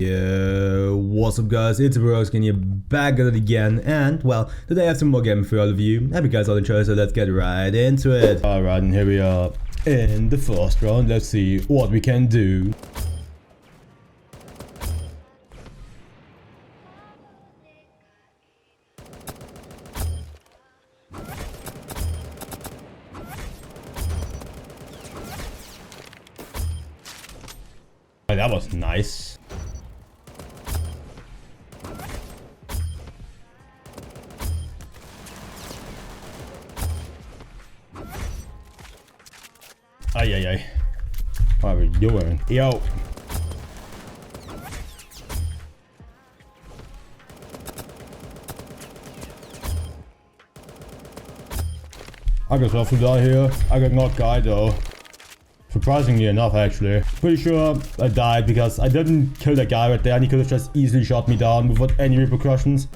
Yeah, what's up guys, it's ROBUX here, back at it again, and well, today I have some more game for all of you. Hope you guys all enjoy, so let's get right into it. Alright, and here we are in the first round. Let's see what we can do. Oh, that was nice. Ay. What are we doing? Yo. I guess I'll have to die here. I got knocked guy though. Surprisingly enough, actually. Pretty sure I died because I didn't kill that guy right there and he could have just easily shot me down without any repercussions.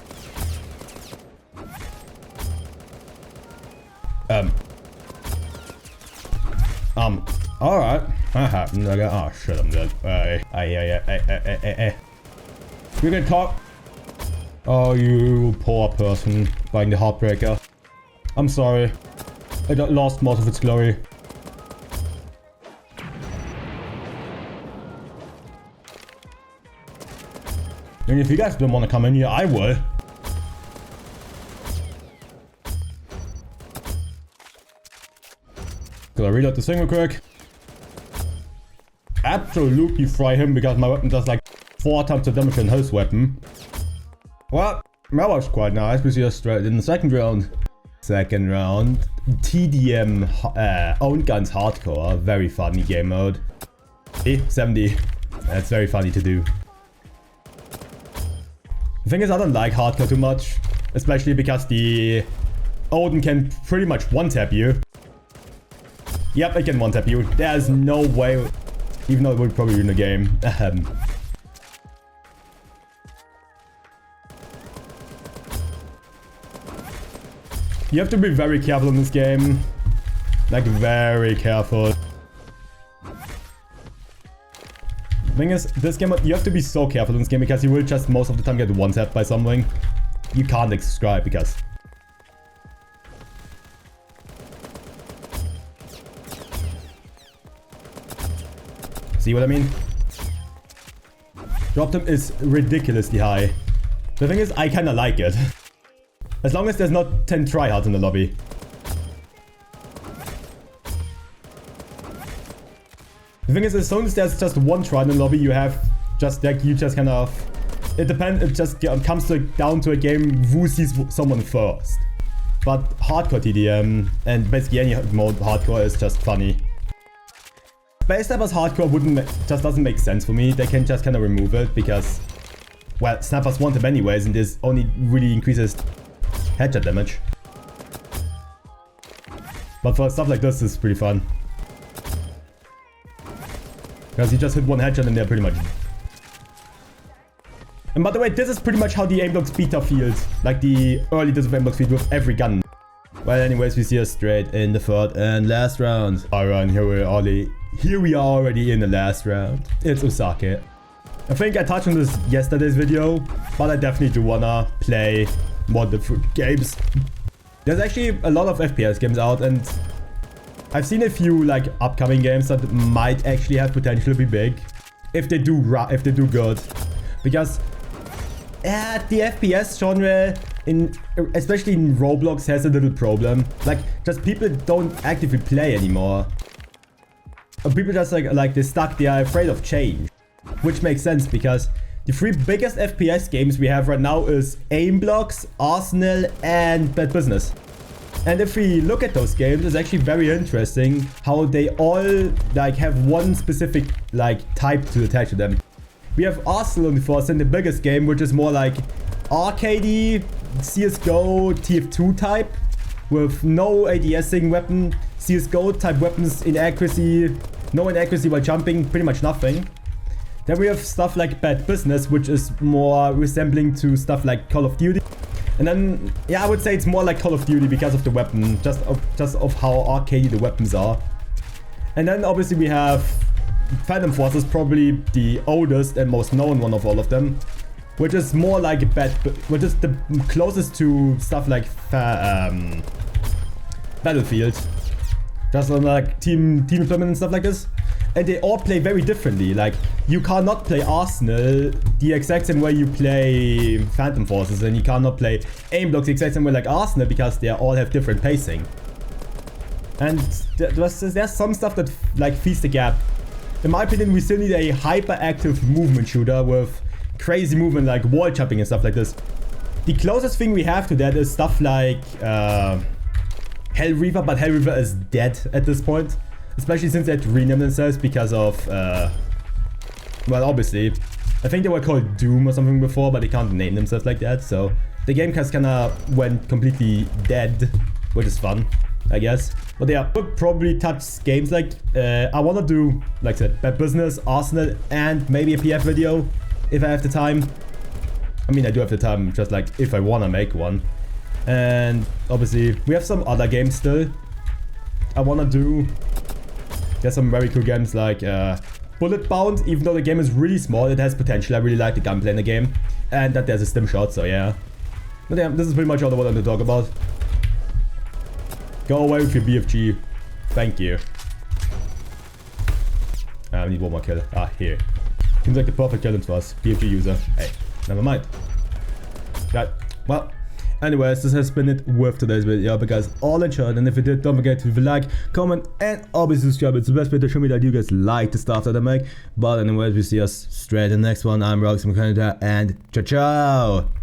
Alright. Oh shit, I'm dead. You can talk. Oh, you poor person buying the heartbreaker. I'm sorry. It got lost most of its glory. And if you guys don't want to come in here, I will. Gotta reload this thing real quick. Absolutely fry him because my weapon does like 4 times the damage than his weapon. Well, that was quite nice. We see us straight in the second round. Second round. TDM own guns hardcore. Very funny game mode. 70. That's very funny to do. The thing is, I don't like hardcore too much. Especially because the Odin can pretty much one-tap you. Yep, it can one-tap you. There's no way. Even though it would probably win the game. You have to be very careful in this game. Like, very careful. The thing is, this game, you have to be so careful in this game because you will just most of the time get one-tapped by something. You can't subscribe because... See what I mean? Drop them is ridiculously high. The thing is, I kinda like it. As long as there's not 10 tryhards in the lobby. The thing is, as soon as there's just one try in the lobby, you have just like, you just kind of... It depends, it just comes down to a game who sees someone first. But hardcore TDM, and basically any mode hardcore is just funny. Base snipers hardcore just doesn't make sense for me. They can just kind of remove it because, well, snipers want them anyways, and this only really increases headshot damage. But for stuff like this, it's pretty fun. Because you just hit one headshot and they're pretty much... And by the way, this is pretty much how the Aimblox beta feels. Like the early days of Aimblox feels with every gun. Well, anyways, we see us straight in the third and last round. Alright, here we are already in the last round. It's Osaka. I think I touched on this yesterday's video, but I definitely do wanna play more different games. There's actually a lot of FPS games out, and I've seen a few like upcoming games that might actually have potential to be big if they do good. Because the FPS genre, especially in Roblox, has a little problem. Like, just people don't actively play anymore. People just like they're stuck, they are afraid of change. Which makes sense because the 3 biggest FPS games we have right now is Aimblox, Arsenal, and Bad Business. And if we look at those games, it's actually very interesting how they all like have one specific like type to attach to them. We have Arsenal on the first and the biggest game, which is more like arcadey, CSGO, TF2 type, with no ADSing weapon, CSGO type weapons, inaccuracy, no inaccuracy while jumping, pretty much nothing. Then we have stuff like Bad Business, which is more resembling to stuff like Call of Duty. And then, yeah, I would say it's more like Call of Duty because of the weapon, just of how arcadey the weapons are. And then obviously we have Phantom Force is probably the oldest and most known one of all of them, which is more like a which is the closest to stuff like Battlefield, just on like team deployment and stuff like this. And they all play very differently. Like, you cannot play Arsenal the exact same way you play Phantom Forces, and you cannot play Aimblox the exact same way like Arsenal, because they all have different pacing. And there's some stuff that like feeds the gap. In my opinion, we still need a hyperactive movement shooter with crazy movement like wall jumping and stuff like this. The closest thing we have to that is stuff like Hell Reaver, but Hell Reaver is dead at this point. Especially since they had to rename themselves because of, well, obviously, I think they were called Doom or something before, but they can't name themselves like that, so the game just kinda went completely dead, which is fun, I guess. But yeah, we'll probably touch games like, I wanna do, like I said, Bad Business, Arsenal, and maybe a PF video, if I have the time. I mean, I do have the time, just like, if I wanna make one. And, obviously, we have some other games still I wanna do. There's some very cool games like Bullet Bound. Even though the game is really small, it has potential. I really like the gunplay in the game. And that there's a stim shot, so yeah. But yeah, this is pretty much all I wanted to talk about. Go away with your BFG. Thank you. I need one more kill. Ah, here. Seems like the perfect challenge for us. BFG user. Hey, never mind. Right, well. Anyways, this has been it with today's video. I hope you guys all enjoyed, and if you did, don't forget to leave a like, comment, and obviously subscribe. It's the best way to show me that you guys like the stuff that I make. But anyways, we see us straight in the next one. I'm raux from Canada, and ciao ciao!